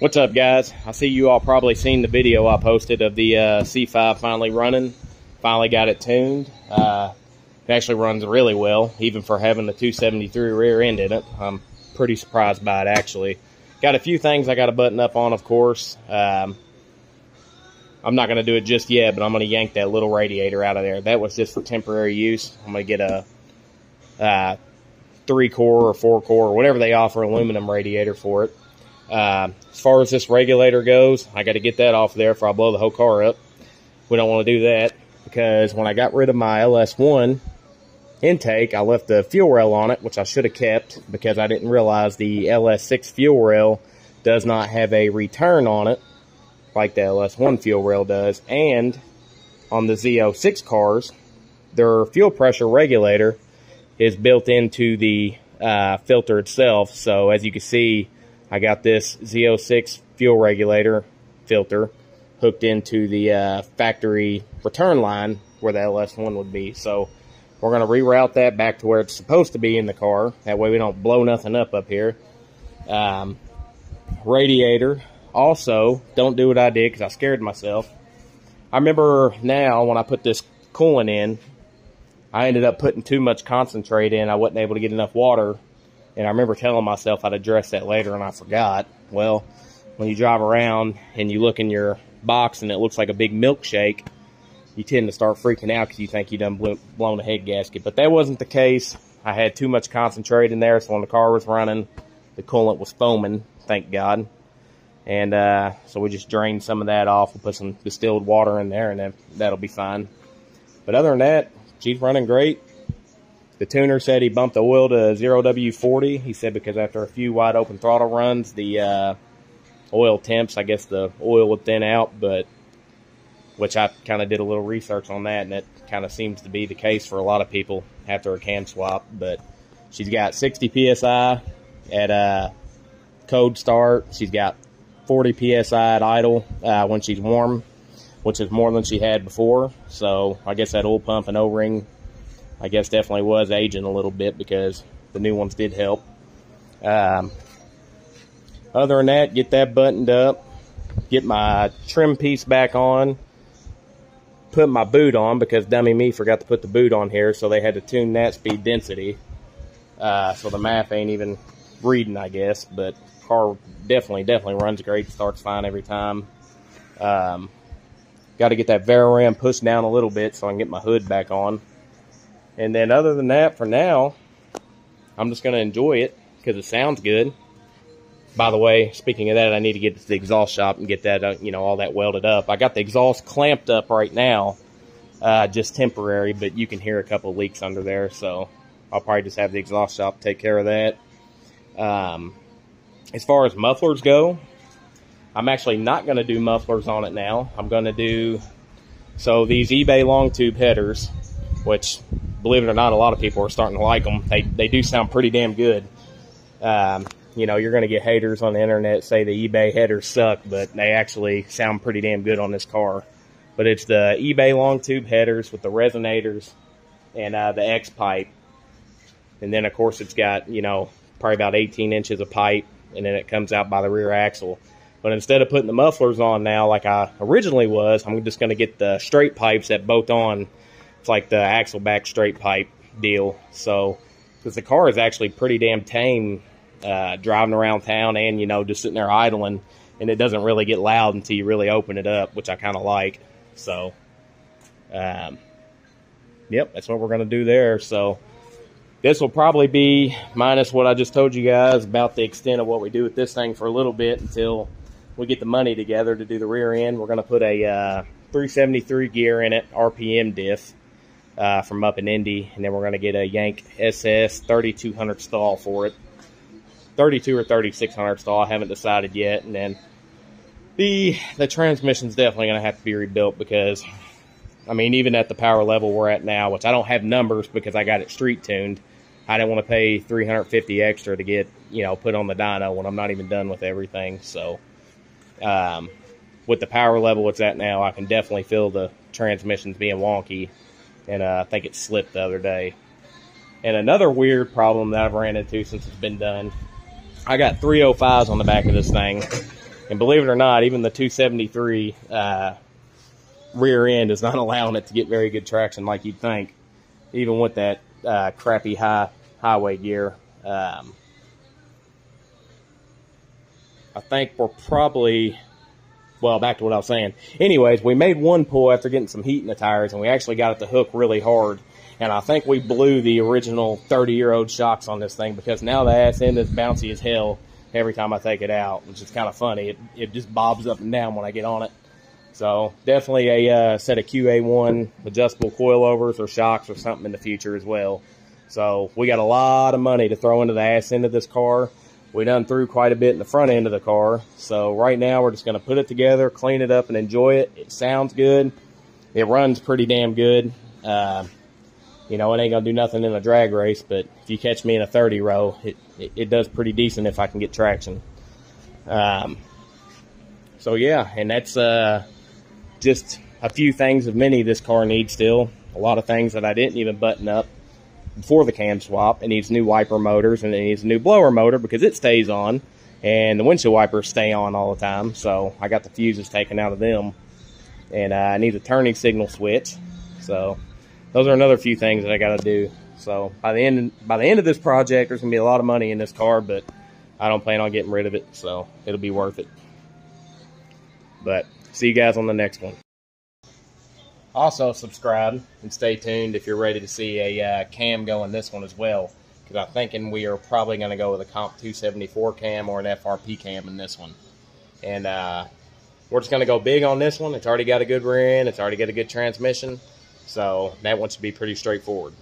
What's up, guys? I see you all probably seen the video I posted of the C5 finally running. Finally got it tuned. It actually runs really well, even for having the 273 rear end in it. I'm pretty surprised by it, actually. Got a few things I got to button up on, of course. I'm not going to do it just yet, but I'm going to yank that little radiator out of there. That was just for temporary use. I'm going to get a 3-core or 4-core or whatever they offer, aluminum radiator for it. As far as this regulator goes, I got to get that off there before I blow the whole car up. We don't want to do that because when I got rid of my LS1 intake, I left the fuel rail on it, which I should have kept because I didn't realize the LS6 fuel rail does not have a return on it like the LS1 fuel rail does. And on the Z06 cars, their fuel pressure regulator is built into the filter itself. So as you can see, I got this Z06 fuel regulator filter hooked into the factory return line where the LS1 would be. So we're going to reroute that back to where it's supposed to be in the car. That way we don't blow nothing up here. Radiator. Also, don't do what I did because I scared myself. I remember now when I put this coolant in, I ended up putting too much concentrate in. I wasn't able to get enough water. And I remember telling myself I'd address that later, and I forgot. Well, when you drive around and you look in your box and it looks like a big milkshake, you tend to start freaking out because you think you done blown a head gasket. But that wasn't the case. I had too much concentrate in there, so when the car was running, the coolant was foaming, thank God. And so we just drained some of that off. We'll put some distilled water in there, and that'll be fine. But other than that, she's running great. The tuner said he bumped the oil to 0W40. He said because after a few wide open throttle runs, the oil temps, I guess the oil would thin out, but which I kind of did a little research on that, and it kind of seems to be the case for a lot of people after a cam swap. But she's got 60 PSI at code start. She's got 40 PSI at idle when she's warm, which is more than she had before. So I guess that oil pump and O-ring, I guess, definitely was aging a little bit because the new ones did help. Other than that, get that buttoned up, get my trim piece back on, put my boot on because dummy me forgot to put the boot on here, so they had to tune that speed density. So the math ain't even reading, I guess, but car definitely runs great, starts fine every time. Got to get that Veraram pushed down a little bit so I can get my hood back on. And then other than that, for now, I'm just going to enjoy it because it sounds good. By the way, speaking of that, I need to get to the exhaust shop and get that, all that welded up. I got the exhaust clamped up right now, just temporary, but you can hear a couple leaks under there, so I'll probably just have the exhaust shop take care of that. As far as mufflers go, I'm actually not going to do mufflers on it now. I'm going to do, so these eBay long tube headers, which, believe it or not, a lot of people are starting to like them. They do sound pretty damn good. You're going to get haters on the internet say the eBay headers suck, but they actually sound pretty damn good on this car. But it's the eBay long tube headers with the resonators and the X pipe. And then, of course, it's got, probably about 18 inches of pipe, and then it comes out by the rear axle. But instead of putting the mufflers on now like I originally was, I'm just going to get the straight pipes that bolt on. It's like the axle back straight pipe deal. So, because the car is actually pretty damn tame driving around town and, just sitting there idling, and it doesn't really get loud until you really open it up, which I kind of like. So, yep, that's what we're going to do there. So, this will probably be, minus what I just told you guys, about the extent of what we do with this thing for a little bit until we get the money together to do the rear end. We're going to put a 373 gear in it, RPM diff. From up in Indy, and then we're going to get a Yank SS 3200 stall for it. 32 or 3600 stall, I haven't decided yet. And then the transmission's definitely going to have to be rebuilt because, even at the power level we're at now, which I don't have numbers because I got it street tuned, I didn't want to pay $350 extra to get, put on the dyno when I'm not even done with everything. So, with the power level it's at now, I can definitely feel the transmissions being wonky. And I think it slipped the other day. And another weird problem that I've ran into since it's been done, I got 305s on the back of this thing. And believe it or not, even the 273 rear end is not allowing it to get very good traction like you'd think, even with that crappy highway gear. I think we're probably, well, back to what I was saying. Anyways, we made one pull after getting some heat in the tires, and we actually got it to hook really hard. And I think we blew the original 30-year-old shocks on this thing, because now the ass end is bouncy as hell every time I take it out, which is kind of funny. It just bobs up and down when I get on it. So definitely a set of QA1 adjustable coilovers or shocks or something in the future as well. So we got a lot of money to throw into the ass end of this car. We done threw quite a bit in the front end of the car. So right now we're just going to put it together, clean it up, and enjoy it. It sounds good. It runs pretty damn good. You know, it ain't going to do nothing in a drag race, but if you catch me in a 30 row, it does pretty decent if I can get traction. So yeah, and that's just a few things of many this car needs still. A lot of things that I didn't even button up before the cam swap. It needs new wiper motors, and it needs a new blower motor because it stays on, and the windshield wipers stay on all the time. So I got the fuses taken out of them, and I need a turning signal switch. So those are another few things that I got to do. So by the end of this project, there's gonna be a lot of money in this car, but I don't plan on getting rid of it, so it'll be worth it. But see you guys on the next one. Also subscribe and stay tuned if you're ready to see a cam go in this one as well, because I'm thinking we are probably going to go with a Comp 274 cam or an FRP cam in this one. And we're just going to go big on this one. It's already got a good rear end. It's already got a good transmission. So that one should be pretty straightforward.